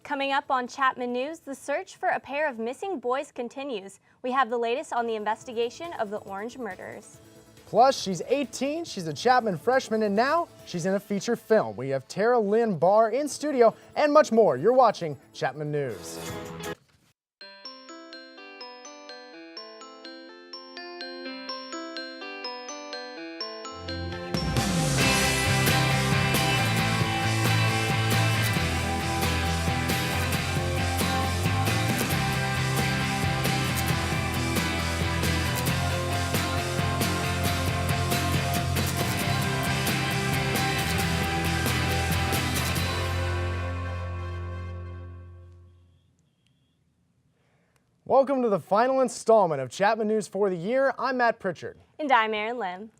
Coming up on Chapman News, the search for a pair of missing boys continues. We have the latest on the investigation of the Orange murders. Plus, she's 18, she's a Chapman freshman, and now she's in a feature film. We have Tara Lynn Barr in studio and much more. You're watching Chapman News. Welcome to the final installment of Chapman News for the year. I'm Matt Prichard. And I'm Erin Lim.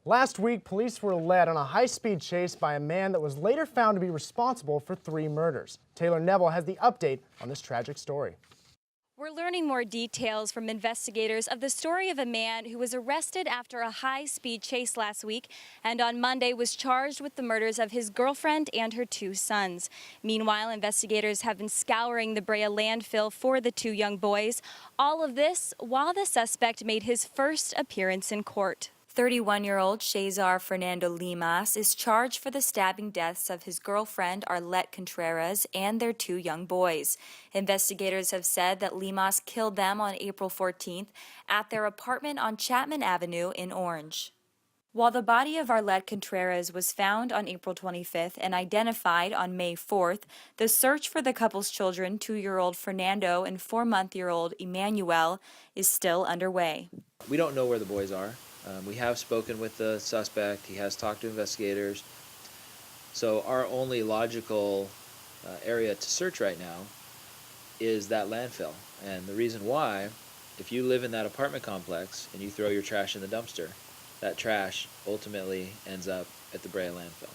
Last week, police were led on a high-speed chase by a man that was later found to be responsible for 3 murders. Taylor Neville has the update on this tragic story. We're learning more details from investigators of the story of a man who was arrested after a high-speed chase last week and on Monday was charged with the murders of his girlfriend and her 2 sons. Meanwhile, investigators have been scouring the Brea landfill for the 2 young boys. All of this while the suspect made his first appearance in court. 31-year-old Cesar Fernando Limas is charged for the stabbing deaths of his girlfriend Arlette Contreras and their 2 young boys. Investigators have said that Limas killed them on April 14th at their apartment on Chapman Avenue in Orange. While the body of Arlette Contreras was found on April 25th and identified on May 4th, the search for the couple's children, 2-year-old Fernando and 4-month-old Emmanuel, is still underway. We don't know where the boys are. We have spoken with the suspect. He has talked to investigators. So our only logical area to search right now is that landfill. And the reason why, if you live in that apartment complex and you throw your trash in the dumpster, that trash ultimately ends up at the Brea landfill.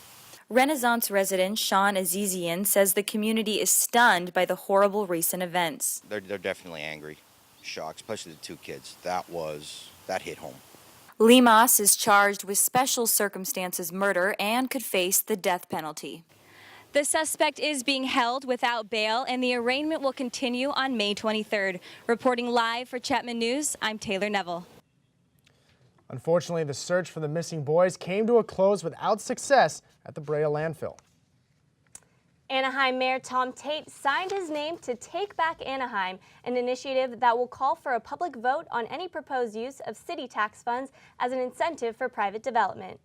Renaissance resident Sean Azizian says the community is stunned by the horrible recent events. They're definitely angry, shocked, especially the 2 kids. That hit home. Limas is charged with special circumstances murder and could face the death penalty. The suspect is being held without bail, and the arraignment will continue on May 23rd. Reporting live for Chapman News, I'm Taylor Neville. Unfortunately, the search for the missing boys came to a close without success at the Brea landfill. Anaheim Mayor Tom Tate signed his name to Take Back Anaheim, an initiative that will call for a public vote on any proposed use of city tax funds as an incentive for private development.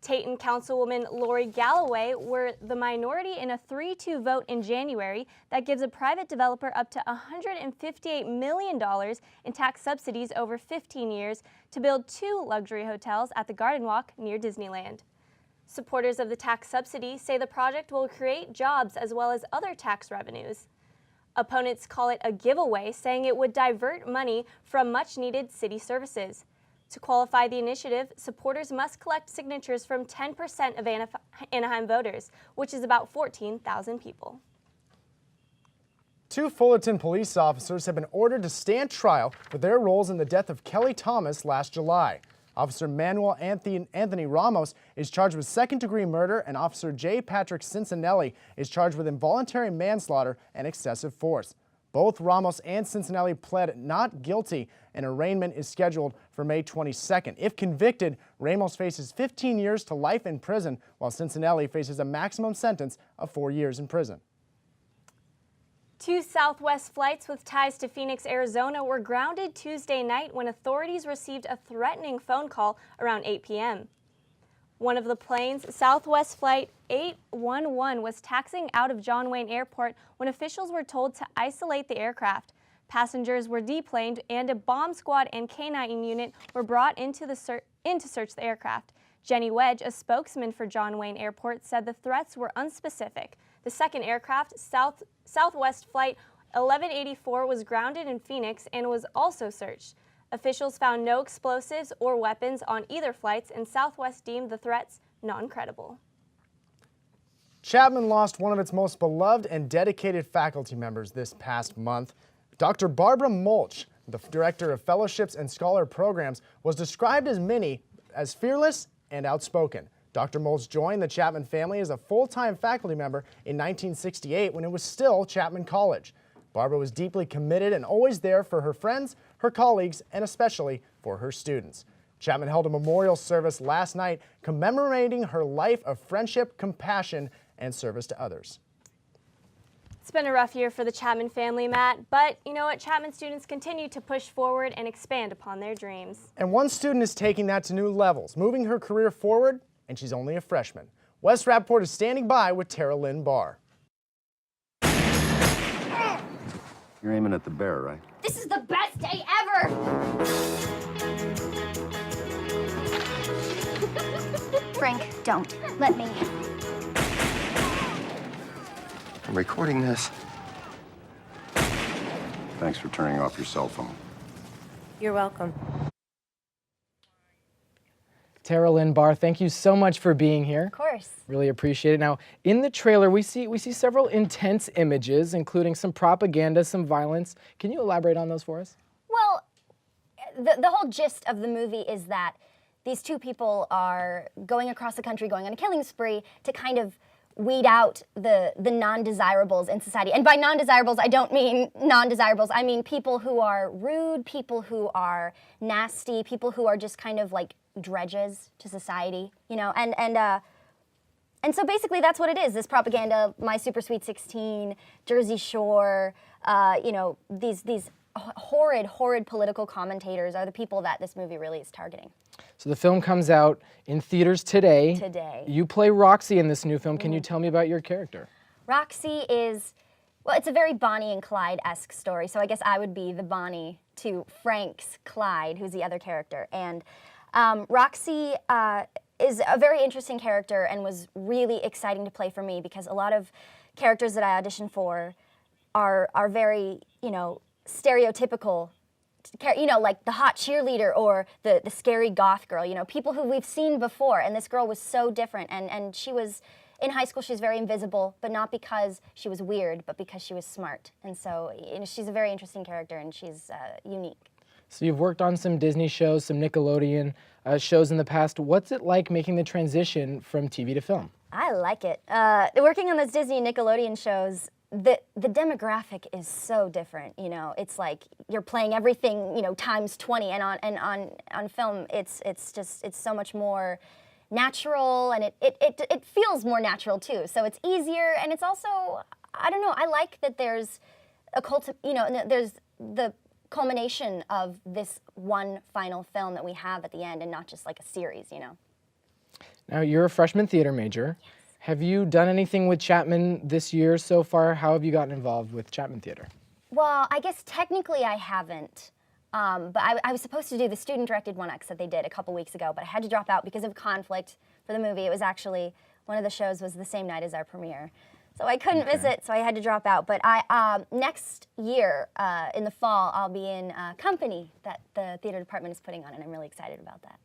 Tate and Councilwoman Lori Galloway were the minority in a 3-2 vote in January that gives a private developer up to $158 million in tax subsidies over 15 years to build 2 luxury hotels at the Garden Walk near Disneyland. Supporters of the tax subsidy say the project will create jobs as well as other tax revenues. Opponents call it a giveaway, saying it would divert money from much-needed city services. To qualify the initiative, supporters must collect signatures from 10% of Anaheim voters, which is about 14,000 people. 2 Fullerton police officers have been ordered to stand trial for their roles in the death of Kelly Thomas last July. Officer Manuel Anthony Ramos is charged with 2nd-degree murder, and Officer J. Patrick Cincinnelli is charged with involuntary manslaughter and excessive force. Both Ramos and Cincinnelli pled not guilty. An arraignment is scheduled for May 22nd. If convicted, Ramos faces 15 years to life in prison, while Cincinnelli faces a maximum sentence of 4 years in prison. 2 Southwest flights with ties to Phoenix, Arizona were grounded Tuesday night when authorities received a threatening phone call around 8 p.m. One of the planes, Southwest Flight 811, was taxiing out of John Wayne Airport when officials were told to isolate the aircraft. Passengers were deplaned and a bomb squad and K-9 unit were brought in to search the aircraft. Jenny Wedge, a spokesman for John Wayne Airport, said the threats were unspecific. The second aircraft, Southwest Flight 1184, was grounded in Phoenix and was also searched. Officials found no explosives or weapons on either flights, and Southwest deemed the threats non-credible. Chapman lost one of its most beloved and dedicated faculty members this past month. Dr. Barbara Mulch, the Director of Fellowships and Scholar Programs, was described as fearless and outspoken. Dr. Moles joined the Chapman family as a full-time faculty member in 1968 when it was still Chapman College. Barbara was deeply committed and always there for her friends, her colleagues, and especially for her students. Chapman held a memorial service last night commemorating her life of friendship, compassion, and service to others. It's been a rough year for the Chapman family, Matt, but you know what? Chapman students continue to push forward and expand upon their dreams. And one student is taking that to new levels, moving her career forward, and she's only a freshman. Wes Rappaport is standing by with Tara Lynn Barr. You're aiming at the bear, right? This is the best day ever! Frank, don't. Let me. I'm recording this. Thanks for turning off your cell phone. You're welcome. Tara Lynn Barr, thank you so much for being here. Of course. Really appreciate it. Now, in the trailer, we see several intense images, including some propaganda, some violence. Can you elaborate on those for us? Well, the whole gist of the movie is that these two people are going across the country, going on a killing spree to kind of weed out the non-desirables in society. And by non-desirables, I don't mean non-desirables. I mean people who are rude, people who are nasty, people who are just kind of like dredges to society, you know? And so basically that's what it is, this propaganda, My Super Sweet 16, Jersey Shore, you know, these horrid political commentators are the people that this movie really is targeting. So the film comes out in theaters today. Today. You play Roxy in this new film. Can you tell me about your character? Roxy is, well, it's a very Bonnie and Clyde-esque story, so I guess I would be the Bonnie to Frank's Clyde, who's the other character. And Roxy is a very interesting character and was really exciting to play for me because a lot of characters that I audition for are very, you know, stereotypical, you know, like the hot cheerleader or the scary goth girl, you know, people who we've seen before. And this girl was so different. And she was, in high school, she was very invisible, but not because she was weird, but because she was smart. And so, you know, she's a very interesting character and she's unique. So you've worked on some Disney shows, some Nickelodeon shows in the past. What's it like making the transition from TV to film? I like it. Working on those Disney and Nickelodeon shows, the demographic is so different, you know. It's like you're playing everything, you know, times 20, and on film it's so much more natural, and it feels more natural too. So it's easier, and it's also, I don't know, I like that there's there's the culmination of this one final film that we have at the end, and not just like a series, you know. Now, you're a freshman theater major. Yes. Have you done anything with Chapman this year so far? How have you gotten involved with Chapman Theater? Well, I guess technically I haven't, but I was supposed to do the student-directed one-acts that they did a couple weeks ago, but I had to drop out because of conflict for the movie. It was actually, one of the shows was the same night as our premiere. So I couldn't miss it, so I had to drop out. But next year, in the fall, I'll be in Company that the theater department is putting on, and I'm really excited about that.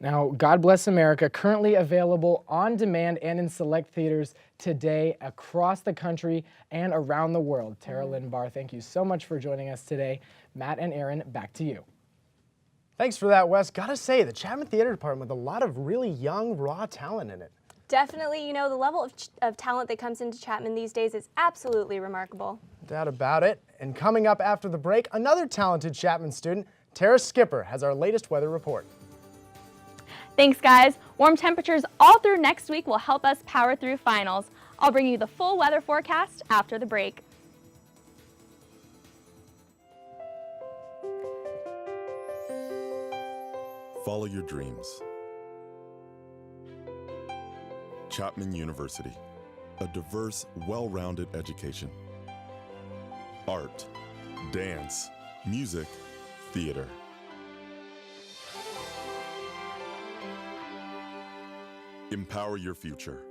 Now, God Bless America, currently available on demand and in select theaters today across the country and around the world. Tara Lynn Barr, thank you so much for joining us today. Matt and Erin, back to you. Thanks for that, Wes. Gotta say, the Chapman Theater Department with a lot of really young, raw talent in it. Definitely, you know, the level of talent that comes into Chapman these days is absolutely remarkable. No doubt about it. And coming up after the break, another talented Chapman student, Tara Skipper, has our latest weather report. Thanks, guys. Warm temperatures all through next week will help us power through finals. I'll bring you the full weather forecast after the break. Follow your dreams. Chapman University, a diverse, well-rounded education. Art, dance, music, theater. Empower your future.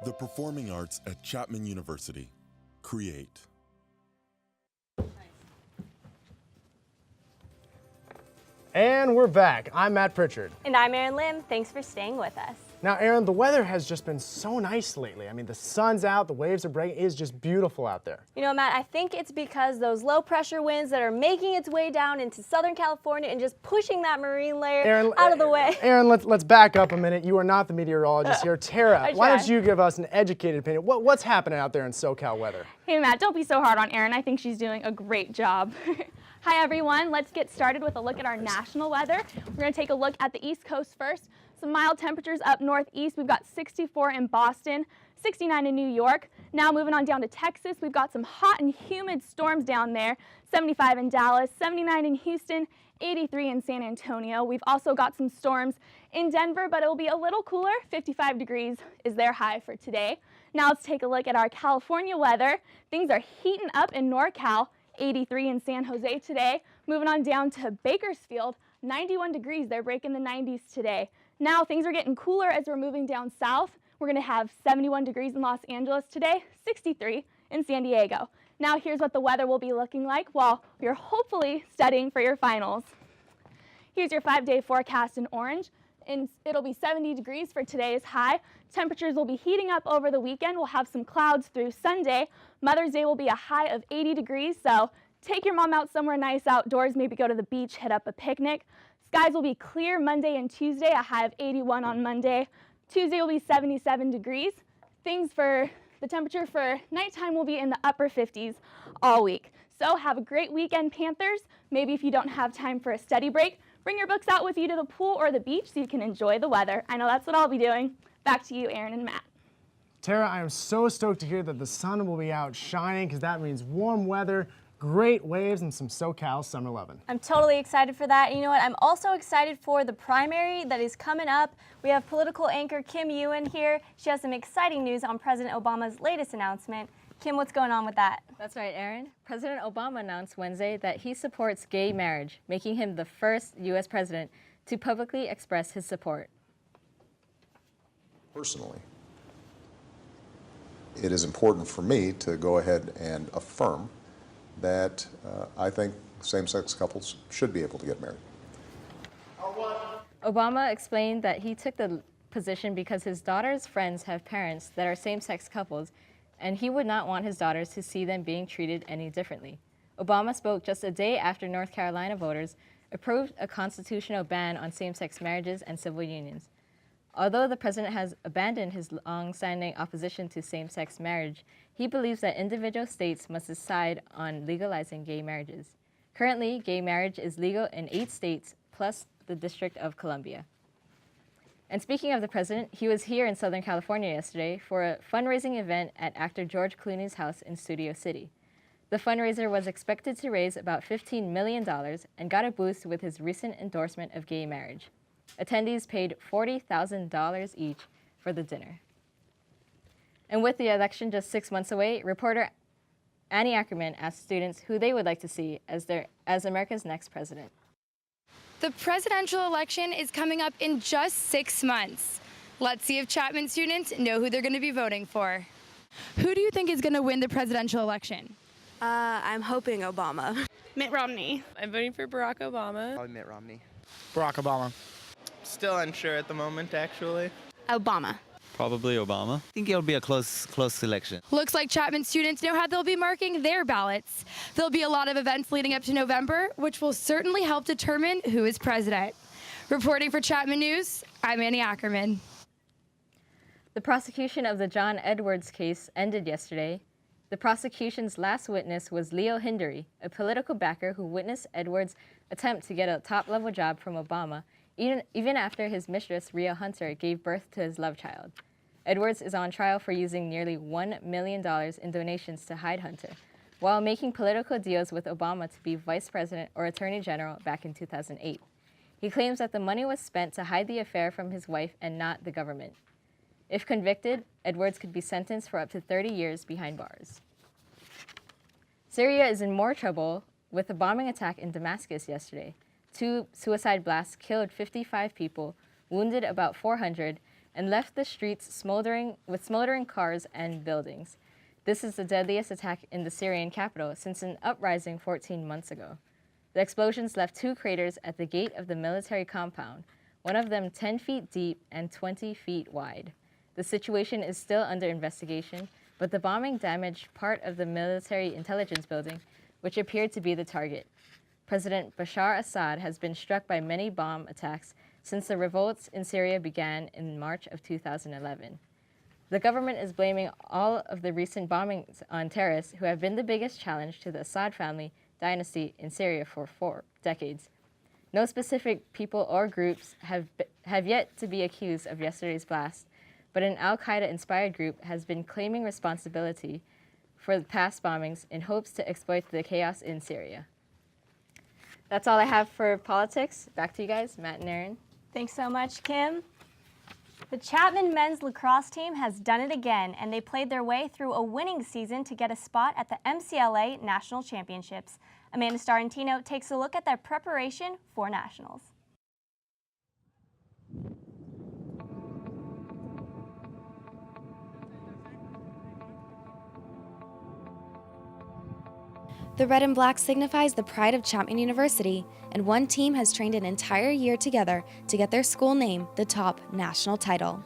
The performing arts at Chapman University. Create. And we're back. I'm Matt Prichard. And I'm Erin Lim. Thanks for staying with us. Now, Erin, the weather has just been so nice lately. I mean, the sun's out, the waves are breaking. It is just beautiful out there. You know, Matt, I think it's because those low pressure winds that are making its way down into Southern California and just pushing that marine layer out of the way. Erin, let's back up a minute. You are not the meteorologist here. Tara, why don't you give us an educated opinion? What's happening out there in SoCal weather? Hey Matt, don't be so hard on Erin. I think she's doing a great job. Hi everyone, let's get started with a look at our national weather. We're going to take a look at the East Coast first. Some mild temperatures up northeast. We've got 64 in Boston, 69 in New York. Now moving on down to Texas, we've got some hot and humid storms down there. 75 in Dallas, 79 in Houston, 83 in San Antonio. We've also got some storms in Denver, but it will be a little cooler. 55 degrees is their high for today. Now let's take a look at our California weather. Things are heating up in NorCal. 83 in San Jose today. Moving on down to Bakersfield, 91 degrees. They're breaking the 90s today. Now things are getting cooler as we're moving down south. We're going to have 71 degrees in Los Angeles today, 63 in San Diego. Now here's what the weather will be looking like while you're hopefully studying for your finals. Here's your 5-day forecast in orange. And it'll be 70 degrees for today's high. Temperatures will be heating up over the weekend. We'll have some clouds through Sunday. Mother's Day will be a high of 80 degrees, so take your mom out somewhere nice outdoors, maybe go to the beach, hit up a picnic. Skies will be clear Monday and Tuesday, a high of 81 on Monday. Tuesday will be 77 degrees. The temperature for nighttime will be in the upper 50s all week. So have a great weekend, Panthers. Maybe if you don't have time for a study break, bring your books out with you to the pool or the beach so you can enjoy the weather. I know that's what I'll be doing. Back to you, Erin and Matt. Tara, I am so stoked to hear that the sun will be out shining because that means warm weather, great waves, and some SoCal summer loving. I'm totally excited for that. And you know what? I'm also excited for the primary that is coming up. We have political anchor Kim Yuen here. She has some exciting news on President Obama's latest announcement. Kim, what's going on with that? That's right, Erin. President Obama announced Wednesday that he supports gay marriage, making him the first U.S. president to publicly express his support. Personally, it is important for me to go ahead and affirm that I think same-sex couples should be able to get married. Obama explained that he took the position because his daughter's friends have parents that are same-sex couples, and he would not want his daughters to see them being treated any differently. Obama spoke just a day after North Carolina voters approved a constitutional ban on same-sex marriages and civil unions. Although the president has abandoned his long-standing opposition to same-sex marriage, he believes that individual states must decide on legalizing gay marriages. Currently, gay marriage is legal in 8 states, plus the District of Columbia. And speaking of the president, he was here in Southern California yesterday for a fundraising event at actor George Clooney's house in Studio City. The fundraiser was expected to raise about $15 million and got a boost with his recent endorsement of gay marriage. Attendees paid $40,000 each for the dinner. And with the election just 6 months away, reporter Annie Ackerman asked students who they would like to see as America's next president. The presidential election is coming up in just 6 months. Let's see if Chapman students know who they're going to be voting for. Who do you think is going to win the presidential election? I'm hoping Obama. Mitt Romney. I'm voting for Barack Obama. Probably Mitt Romney. Barack Obama. Still unsure at the moment, actually. Obama. Probably Obama. I think it'll be a close selection. Looks like Chapman students know how they'll be marking their ballots. There'll be a lot of events leading up to November, which will certainly help determine who is president. Reporting for Chapman News, I'm Annie Ackerman. The prosecution of the John Edwards case ended yesterday. The prosecution's last witness was Leo Hindery, a political backer who witnessed Edwards' attempt to get a top-level job from Obama, even after his mistress, Rhea Hunter, gave birth to his love child. Edwards is on trial for using nearly $1 million in donations to hide Hunter, while making political deals with Obama to be vice president or attorney general back in 2008. He claims that the money was spent to hide the affair from his wife and not the government. If convicted, Edwards could be sentenced for up to 30 years behind bars. Syria is in more trouble with a bombing attack in Damascus yesterday. 2 suicide blasts killed 55 people, wounded about 400, and left the streets smoldering cars and buildings. This is the deadliest attack in the Syrian capital since an uprising 14 months ago. The explosions left 2 craters at the gate of the military compound, one of them 10 feet deep and 20 feet wide. The situation is still under investigation, but the bombing damaged part of the military intelligence building, which appeared to be the target. President Bashar Assad has been struck by many bomb attacks since the revolts in Syria began in March of 2011. The government is blaming all of the recent bombings on terrorists who have been the biggest challenge to the Assad family dynasty in Syria for 4 decades. No specific people or groups have yet to be accused of yesterday's blast, but an al-Qaeda-inspired group has been claiming responsibility for the past bombings in hopes to exploit the chaos in Syria. That's all I have for politics. Back to you guys, Matt and Erin. Thanks so much, Kim. The Chapman men's lacrosse team has done it again, and they played their way through a winning season to get a spot at the MCLA National Championships. Amanda Starantino takes a look at their preparation for nationals. The red and black signifies the pride of Chapman University, and one team has trained an entire year together to get their school name the top national title.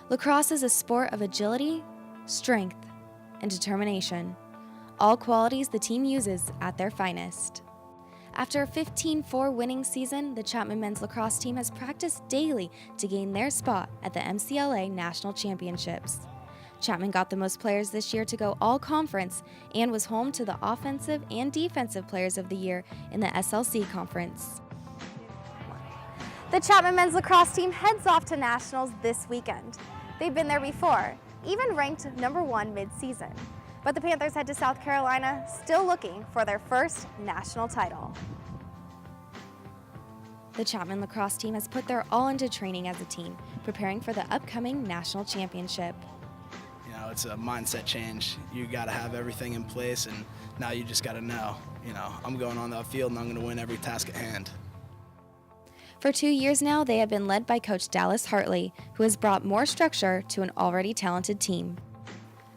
Lacrosse is a sport of agility, strength, and determination, all qualities the team uses at their finest. After a 15-4 winning season, the Chapman men's lacrosse team has practiced daily to gain their spot at the MCLA National Championships. Chapman got the most players this year to go all conference and was home to the offensive and defensive players of the year in the SLC conference. The Chapman men's lacrosse team heads off to nationals this weekend. They've been there before, even ranked #1 mid-season. But the Panthers head to South Carolina, still looking for their first national title. The Chapman lacrosse team has put their all into training as a team, preparing for the upcoming national championship. It's a mindset change. You got to have everything in place, and now you just got to know, I'm going on that field and I'm going to win every task at hand. For 2 years now, they have been led by Coach Dallas Hartley, who has brought more structure to an already talented team.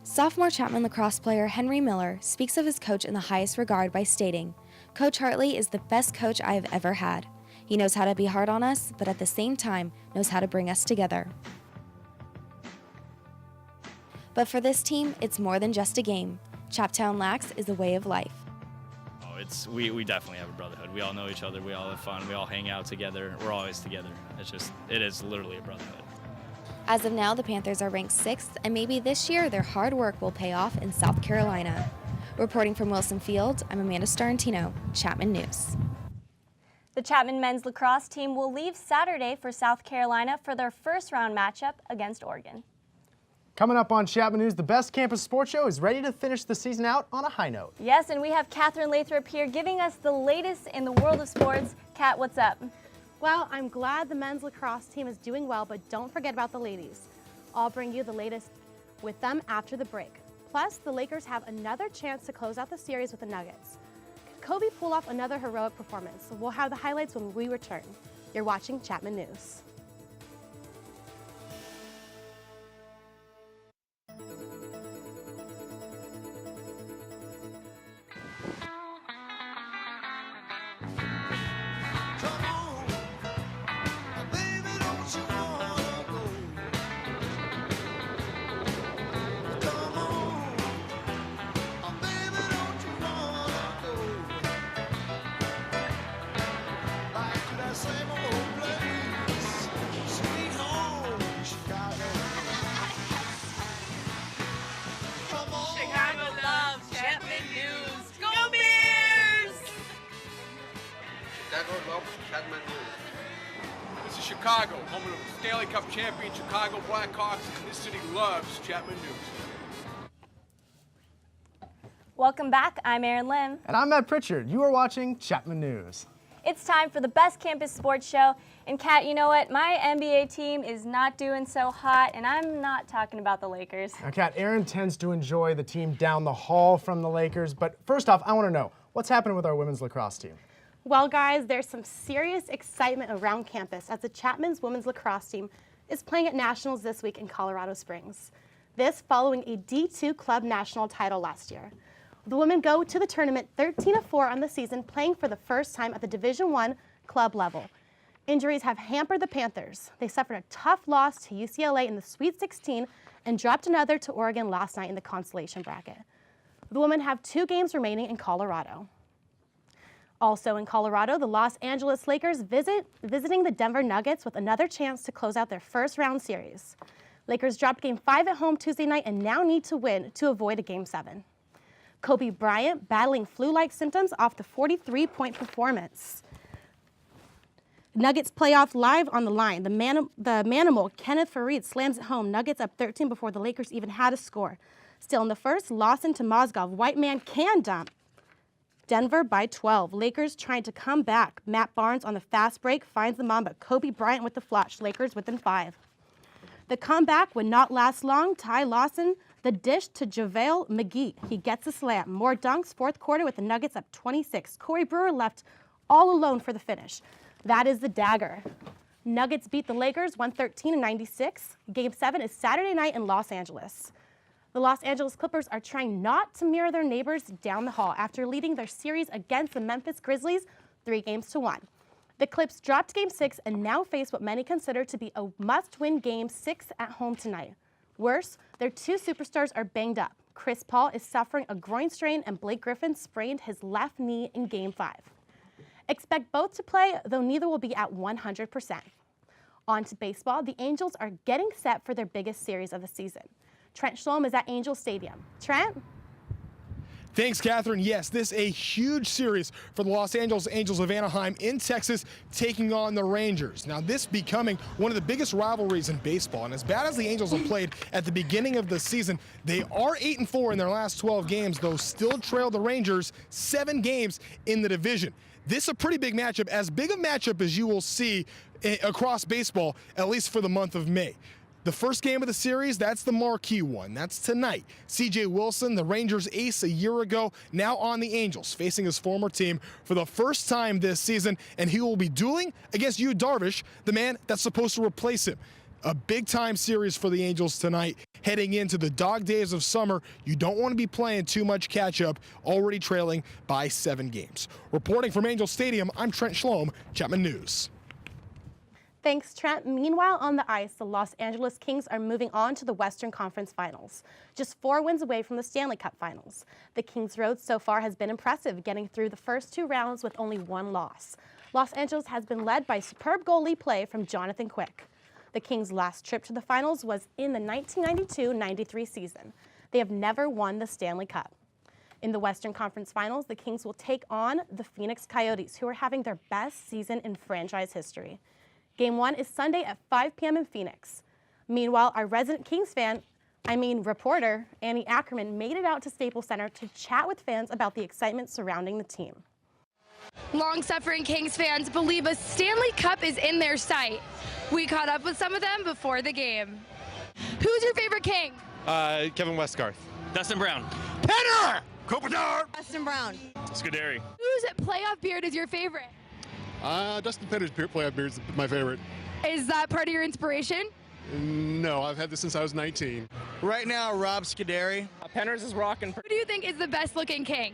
Sophomore Chapman lacrosse player Henry Miller speaks of his coach in the highest regard by stating, "Coach Hartley is the best coach I have ever had. He knows how to be hard on us, but at the same time knows how to bring us together." But for this team, it's more than just a game. Chaptown Lax is a way of life. Oh, we definitely have a brotherhood. We all know each other. We all have fun. We all hang out together. We're always together. It is literally a brotherhood. As of now, the Panthers are ranked 6th, and maybe this year their hard work will pay off in South Carolina. Reporting from Wilson Field, I'm Amanda Starantino, Chapman News. The Chapman men's lacrosse team will leave Saturday for South Carolina for their first round matchup against Oregon. Coming up on Chapman News, the best campus sports show is ready to finish the season out on a high note. Yes, and we have Katharine Lathrop here giving us the latest in the world of sports. Kat, what's up? Well, I'm glad the men's lacrosse team is doing well, but don't forget about the ladies. I'll bring you the latest with them after the break. Plus, the Lakers have another chance to close out the series with the Nuggets. Could Kobe pull off another heroic performance? We'll have the highlights when we return. You're watching Chapman News. This is Chicago, home of the Stanley Cup champion Chicago Blackhawks, and this city loves Chapman News. Welcome back. I'm Erin Lim. And I'm Matt Prichard. You are watching Chapman News. It's time for the best campus sports show. And Kat, you know what? My NBA team is not doing so hot, and I'm not talking about the Lakers. Now, Kat, Erin tends to enjoy the team down the hall from the Lakers, but first off, I want to know, what's happening with our women's lacrosse team? Well, guys, there's some serious excitement around campus as the Chapman's women's lacrosse team is playing at nationals this week in Colorado Springs. This following a D2 club national title last year. The women go to the tournament 13-4 on the season, playing for the first time at the Division I club level. Injuries have hampered the Panthers. They suffered a tough loss to UCLA in the Sweet 16 and dropped another to Oregon last night in the consolation bracket. The women have 2 games remaining in Colorado. Also in Colorado, the Los Angeles Lakers visiting the Denver Nuggets with another chance to close out their first round series. Lakers dropped Game 5 at home Tuesday night and now need to win to avoid a Game 7. Kobe Bryant battling flu-like symptoms off the 43-point performance. Nuggets playoff live on the line. The Manimal, Kenneth Faried, slams it home. Nuggets up 13 before the Lakers even had a score. Still in the first, Lawson to Mozgov. White man can dump. Denver by 12. Lakers trying to come back. Matt Barnes on the fast break finds the Mamba. Kobe Bryant with the flush. Lakers within 5. The comeback would not last long. Ty Lawson, the dish to JaVale McGee. He gets a slam. More dunks, fourth quarter with the Nuggets up 26. Corey Brewer left all alone for the finish. That is the dagger. Nuggets beat the Lakers 113-96. Game 7 is Saturday night in Los Angeles. The Los Angeles Clippers are trying not to mirror their neighbors down the hall after leading their series against the Memphis Grizzlies 3-1. The Clips dropped Game 6 and now face what many consider to be a must-win Game 6 at home tonight. Worse, their 2 superstars are banged up. Chris Paul is suffering a groin strain and Blake Griffin sprained his left knee in Game 5. Expect both to play, though neither will be at 100%. On to baseball. The Angels are getting set for their biggest series of the season. Trent Schloem is at Angel Stadium. Trent? Thanks, Catherine. Yes, this is a huge series for the Los Angeles Angels of Anaheim in Texas, taking on the Rangers. Now, this becoming one of the biggest rivalries in baseball, and as bad as the Angels have played at the beginning of the season, they are 8-4 in their last 12 games, though still trail the Rangers 7 games in the division. This is a pretty big matchup, as big a matchup as you will see across baseball, at least for the month of May. The first game of the series, that's the marquee one. That's tonight. C.J. Wilson, the Rangers ace a year ago, now on the Angels, facing his former team for the first time this season, and he will be dueling against Yu Darvish, the man that's supposed to replace him. A big-time series for the Angels tonight, heading into the dog days of summer. You don't want to be playing too much catch-up, already trailing by 7 games. Reporting from Angel Stadium, I'm Trent Schloem, Chapman News. Thanks, Trent. Meanwhile, on the ice, the Los Angeles Kings are moving on to the Western Conference Finals, just 4 wins away from the Stanley Cup Finals. The Kings' road so far has been impressive, getting through the first 2 rounds with only 1 loss. Los Angeles has been led by superb goalie play from Jonathan Quick. The Kings' last trip to the finals was in the 1992-93 season. They have never won the Stanley Cup. In the Western Conference Finals, the Kings will take on the Phoenix Coyotes, who are having their best season in franchise history. Game 1 is Sunday at 5 p.m. in Phoenix. Meanwhile, our resident Kings reporter, Annie Ackerman, made it out to Staples Center to chat with fans about the excitement surrounding the team. Long-suffering Kings fans believe a Stanley Cup is in their sight. We caught up with some of them before the game. Who's your favorite King? Kevin Westgarth. Dustin Brown. Penner! Kopitar! Dustin Brown. Scuderi. Whose playoff beard is your favorite? Dustin Penner's playoff beard is my favorite. Is that part of your inspiration? No, I've had this since I was 19. Right now, Rob Scuderi. Penner's is rocking. Who do you think is the best-looking King?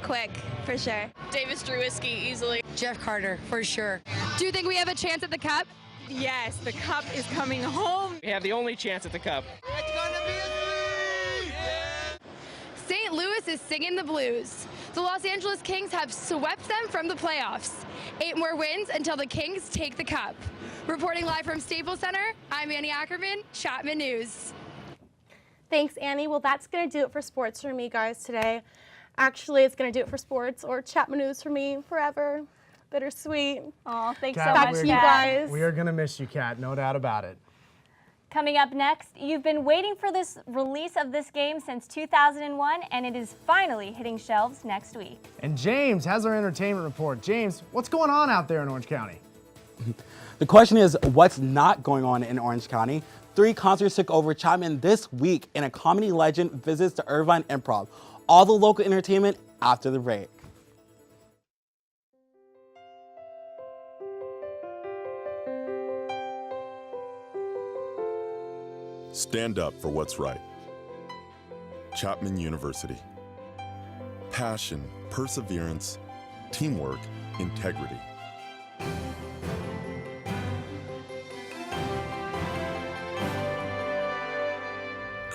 Quick, for sure. Davis Drewiski, easily. Jeff Carter, for sure. Do you think we have a chance at the Cup? Yes, the Cup is coming home. We have the only chance at the Cup. It's gonna be a sweep! St. Louis is singing the blues. The Los Angeles Kings have swept them from the playoffs. 8 more wins until the Kings take the Cup. Reporting live from Staples Center, I'm Annie Ackerman, Chapman News. Thanks, Annie. Well, that's going to do it for sports for me, guys, today. Actually, it's going to do it for sports or Chapman News for me forever. Bittersweet. Oh, thanks Kat, so much, to you Kat. guys. We are going to miss you, Kat. No doubt about it. Coming up next, you've been waiting for this release of this game since 2001, and it is finally hitting shelves next week. And James has our entertainment report. James, what's going on out there in Orange County? The question is, what's not going on in Orange County? 3 concerts took over Chapman this week, and a comedy legend visits the Irvine Improv. All the local entertainment after the break. Stand up for what's right. Chapman University. Passion, perseverance, teamwork, integrity.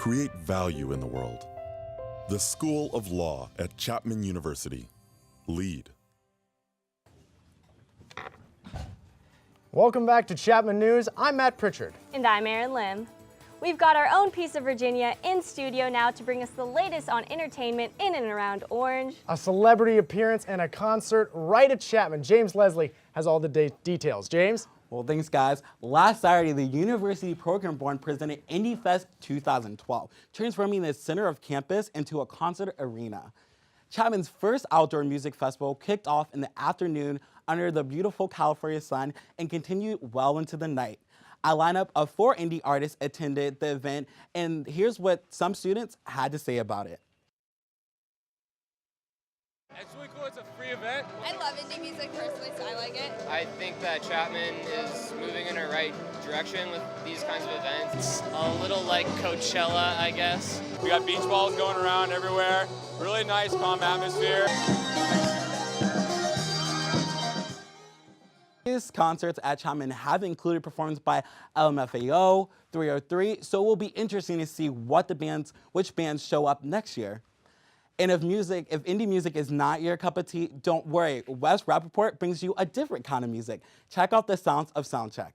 create value in the world. The School of Law at Chapman University. Lead. Welcome back to Chapman News. I'm Matt Prichard. And I'm Erin Lim. We've got our own piece of Virginia in studio now to bring us the latest on entertainment in and around Orange. A celebrity appearance and a concert right at Chapman. James Leslie has all the details. James? Well, thanks, guys. Last Saturday, the University Program Board presented Indie Fest 2012, transforming the center of campus into a concert arena. Chapman's first outdoor music festival kicked off in the afternoon under the beautiful California sun and continued well into the night. A lineup of 4 indie artists attended the event, and here's what some students had to say about it. It's really cool. It's a free event. I love indie music personally, so I like it. I think that Chapman is moving in the right direction with these kinds of events. It's a little like Coachella, I guess. We got beach balls going around everywhere. Really nice, calm atmosphere. These concerts at Chapman have included performances by LMFAO, 303, so it will be interesting to see which bands show up next year. And if indie music is not your cup of tea, don't worry. Wes Rappaport brings you a different kind of music. Check out the sounds of Soundcheck.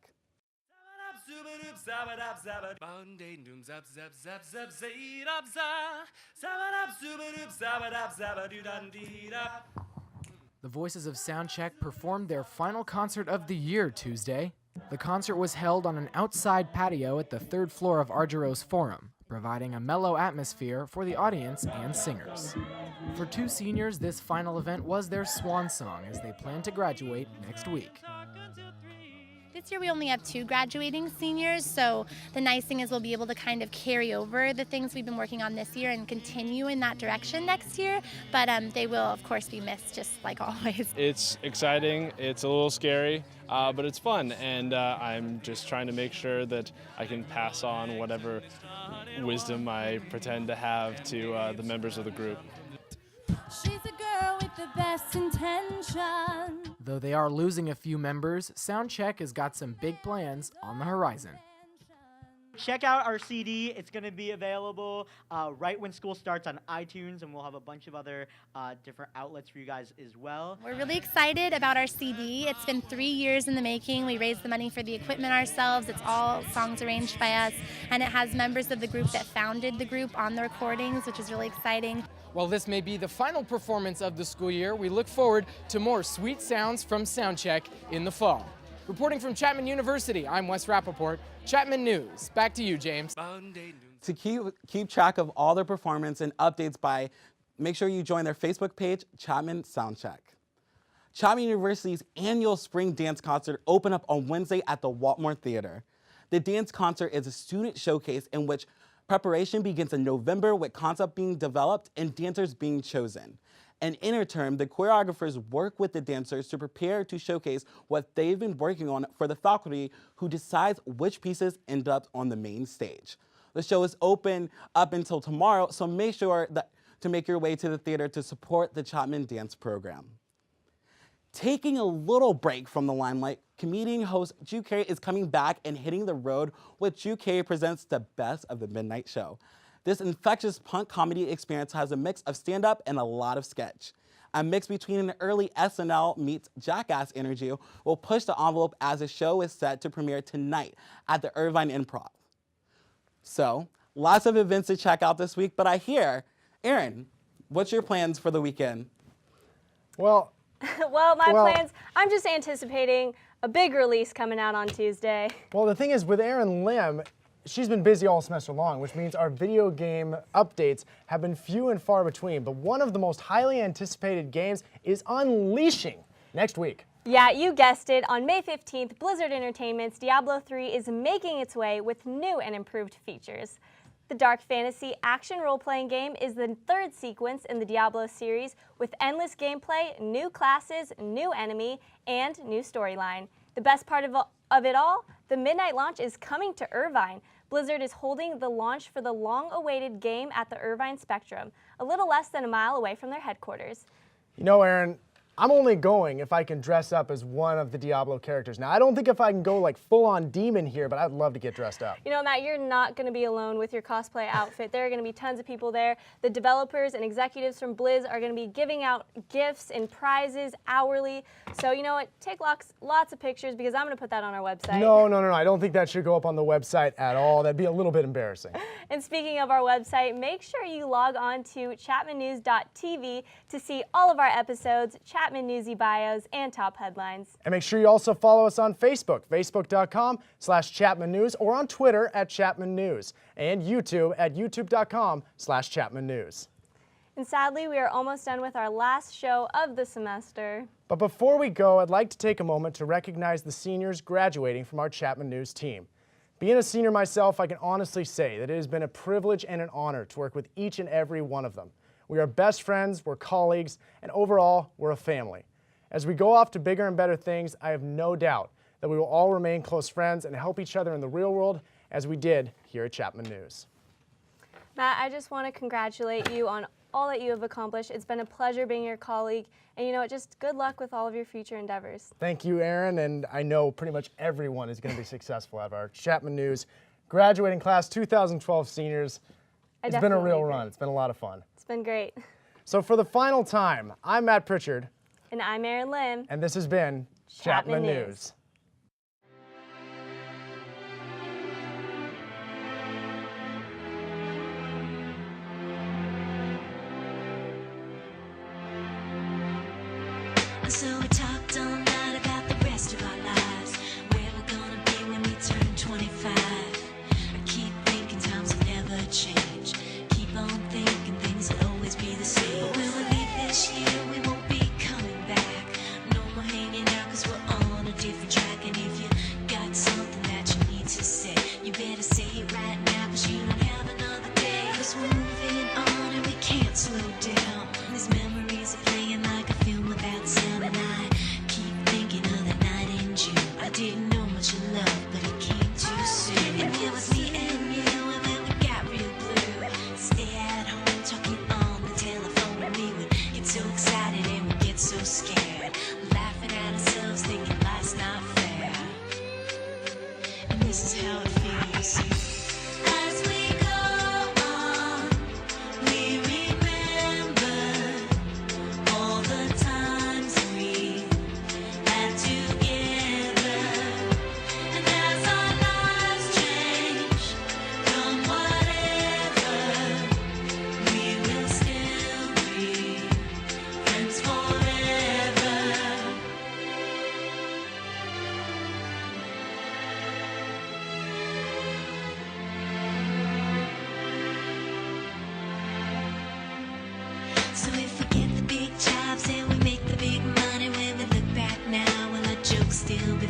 The Voices of Soundcheck performed their final concert of the year Tuesday. The concert was held on an outside patio at the 3rd floor of Argyros Forum, providing a mellow atmosphere for the audience and singers. For 2 seniors, this final event was their swan song as they plan to graduate next week. This year we only have 2 graduating seniors, so the nice thing is we'll be able to kind of carry over the things we've been working on this year and continue in that direction next year, but they will of course be missed just like always. It's exciting, it's a little scary, but it's fun, and I'm just trying to make sure that I can pass on whatever wisdom I pretend to have to the members of the group. She's a girl with the best intention. Though they are losing a few members, Soundcheck has got some big plans on the horizon. Check out our CD. It's going to be available right when school starts on iTunes, and we'll have a bunch of other different outlets for you guys as well. We're really excited about our CD. It's been 3 years in the making. We raised the money for the equipment ourselves. It's all songs arranged by us, and it has members of the group that founded the group on the recordings, which is really exciting. While this may be the final performance of the school year, we look forward to more sweet sounds from Soundcheck in the fall. Reporting from Chapman University, I'm Wes Rappaport. Chapman News. Back to you, James. To keep track of all their performance and updates make sure you join their Facebook page, Chapman Soundcheck. Chapman University's annual spring dance concert opened up on Wednesday at the Waltmore Theater. The dance concert is a student showcase in which preparation begins in November with concept being developed and dancers being chosen. And interterm, the choreographers work with the dancers to prepare to showcase what they've been working on for the faculty who decides which pieces end up on the main stage. The show is open up until tomorrow, so make sure to make your way to the theater to support the Chapman Dance Program. Taking a little break from the limelight, comedian host Drew Carey is coming back and hitting the road with Drew Carey Presents the Best of the Midnight Show. This infectious punk comedy experience has a mix of stand-up and a lot of sketch. A mix between an early SNL meets Jackass energy will push the envelope as the show is set to premiere tonight at the Irvine Improv. So, lots of events to check out this week, but I hear, Erin, what's your plans for the weekend? Well, my plans, I'm just anticipating a big release coming out on Tuesday. Well, the thing is, with Erin Lim, she's been busy all semester long, which means our video game updates have been few and far between. But one of the most highly anticipated games is unleashing next week. Yeah, you guessed it. On May 15th, Blizzard Entertainment's Diablo 3 is making its way with new and improved features. The dark fantasy action role-playing game is the 3rd sequence in the Diablo series with endless gameplay, new classes, new enemy, and new storyline. The best part of it all, the midnight launch is coming to Irvine. Blizzard is holding the launch for the long-awaited game at the Irvine Spectrum, a little less than a mile away from their headquarters. You know, Erin, I'm only going if I can dress up as one of the Diablo characters. Now, I don't think if I can go like full-on demon here, but I'd love to get dressed up. You know, Matt, you're not going to be alone with your cosplay outfit. There are going to be tons of people there. The developers and executives from Blizz are going to be giving out gifts and prizes hourly. So, you know what? Take lots of pictures because I'm going to put that on our website. No. I don't think that should go up on the website at all. That'd be a little bit embarrassing. And speaking of our website, make sure you log on to chapmannews.tv to see all of our episodes, Chapman Newsy bios, and top headlines. And make sure you also follow us on Facebook, facebook.com/Chapman News, or on Twitter @Chapman News, and YouTube at youtube.com/Chapman News. And sadly, we are almost done with our last show of the semester. But before we go, I'd like to take a moment to recognize the seniors graduating from our Chapman News team. Being a senior myself, I can honestly say that it has been a privilege and an honor to work with each and every one of them. We are best friends, we're colleagues, and overall, we're a family. As we go off to bigger and better things, I have no doubt that we will all remain close friends and help each other in the real world as we did here at Chapman News. Matt, I just want to congratulate you on all that you have accomplished. It's been a pleasure being your colleague, and you know what, just good luck with all of your future endeavors. Thank you, Erin, and I know pretty much everyone is going to be successful out of our Chapman News graduating class 2012 seniors. It's been a real run. It's been a lot of fun. It's been great. So for the final time, I'm Matt Prichard. And I'm Erin Lim. And this has been Chapman News. So we talked all night about the rest of our lives, where we're gonna be when we turn 25. I keep thinking times will never change. Keep on thinking things will always be the same. But when we leave this year, we won't be coming back. No more hanging out 'cause we're on a different track. And if you got something that you need to say, you better say it right now 'cause you don't have another day. 'Cause we're moving on and we can't slow down. These memories are playing like a film without sound. And I keep thinking of the night in June. I didn't know much of love, but it came too soon. And it was me and you, and then we got real blue. Stay at home talking on the telephone, and we would get so excited and we'd get so scared, laughing at ourselves, thinking life's not fair. And this is how it feels. As we go on, we remember all the times we had together. And as our lives change from whatever, we will still be friends forever. So if we get the big jobs and we make the big money, when we look back now, will our jokes still be